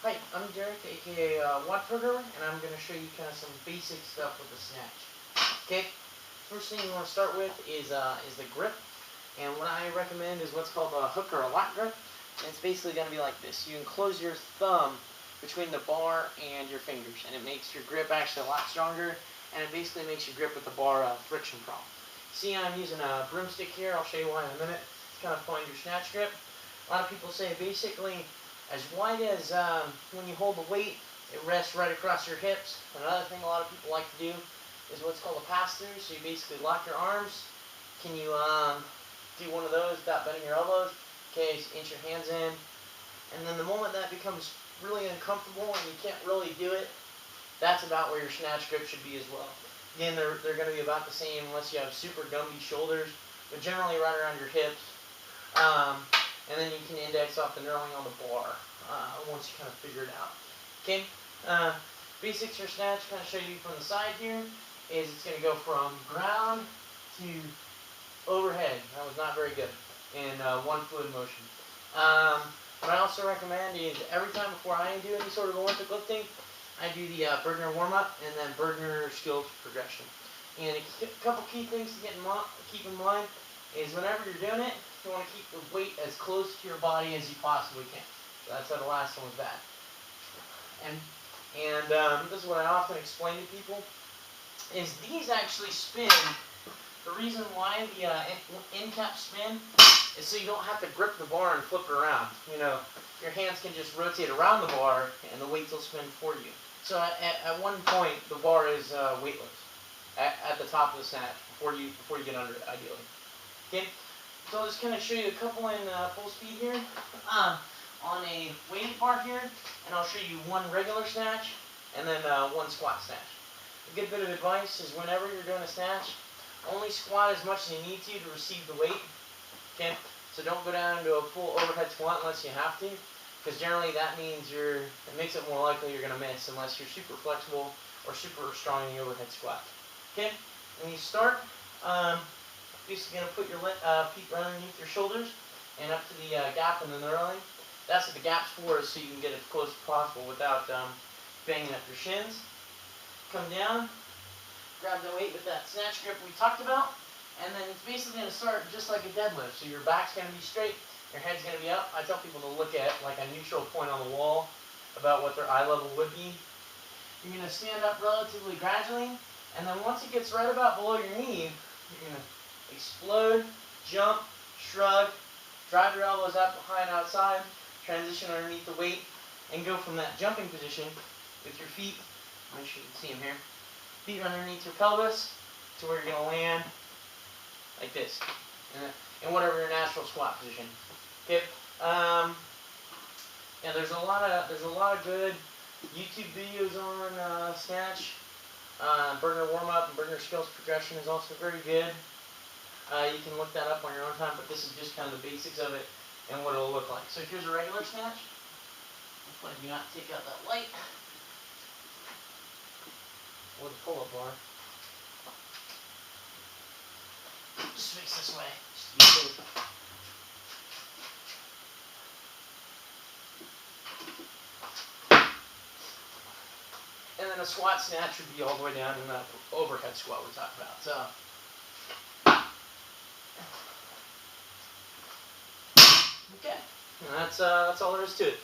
Hi, I'm Derek, aka WOD Programmer, and I'm going to show you kind of some basic stuff with the Snatch. Okay, first thing you want to start with is the grip, and what I recommend is what's called a hook or a lock grip, and it's basically going to be like this. You enclose your thumb between the bar and your fingers, and it makes your grip actually a lot stronger, and it basically makes your grip with the bar a friction problem. See, I'm using a broomstick here. I'll show you why in a minute. It's kind of find your Snatch grip. A lot of people say basically as wide as when you hold the weight, it rests right across your hips. Another thing a lot of people like to do is what's called a pass-through. So you basically lock your arms. Can you do one of those without bending your elbows? Okay, so inch your hands in. And then the moment that becomes really uncomfortable and you can't really do it, that's about where your Snatch grip should be as well. Again, they're going to be about the same unless you have super gumby shoulders, but generally right around your hips. And then you can index off the knurling on the bar once you kind of figure it out. Okay, basics for Snatch, kind of show you from the side here, is it's going to go from ground to overhead. That was not very good in one fluid motion. What I also recommend is every time before I do any sort of Olympic lifting, I do the Bergner warm-up and then Bergner skills progression. And a couple key things to keep in mind is whenever you're doing it, you want to keep the weight as close to your body as you possibly can. So that's how the last one was bad. And this is what I often explain to people, is these actually spin. The reason why the end caps spin is so you don't have to grip the bar and flip it around. You know, your hands can just rotate around the bar and the weights will spin for you. So at one point, the bar is weightless at the top of the Snatch before you get under it, ideally. Okay, so I'll just kind of show you a couple in full speed here. On a weighted bar here, and I'll show you one regular Snatch and then one squat Snatch. A good bit of advice is whenever you're doing a Snatch, only squat as much as you need to receive the weight. Okay, so don't go down into a full overhead squat unless you have to, because generally that means it makes it more likely you're going to miss unless you're super flexible or super strong in the overhead squat. Okay, when you start, basically going to put your feet right underneath your shoulders and up to the gap in the knurling. That's what the gap's for, is so you can get as close as possible without banging up your shins. Come down, grab the weight with that Snatch grip we talked about, and then it's basically going to start just like a deadlift. So your back's going to be straight, your head's going to be up. I tell people to look at like a neutral point on the wall about what their eye level would be. You're going to stand up relatively gradually, and then once it gets right about below your knee, you're going to explode, jump, shrug, drive your elbows up, behind, outside, transition underneath the weight, and go from that jumping position with your feet, make sure you can see them here, feet underneath your pelvis to where you're going to land like this, in whatever your natural squat position. Okay. Yeah, there's a lot of good YouTube videos on Snatch. Bergner warm-up and Bergner skills progression is also very good. You can look that up on your own time, but this is just kind of the basics of it and what it'll look like. So here's a regular Snatch. Hopefully I do not take out that light. Or the pull-up bar. Just face this way, just to be safe. And then a squat Snatch would be all the way down in that overhead squat we talked about. So. Okay, and that's all there is to it.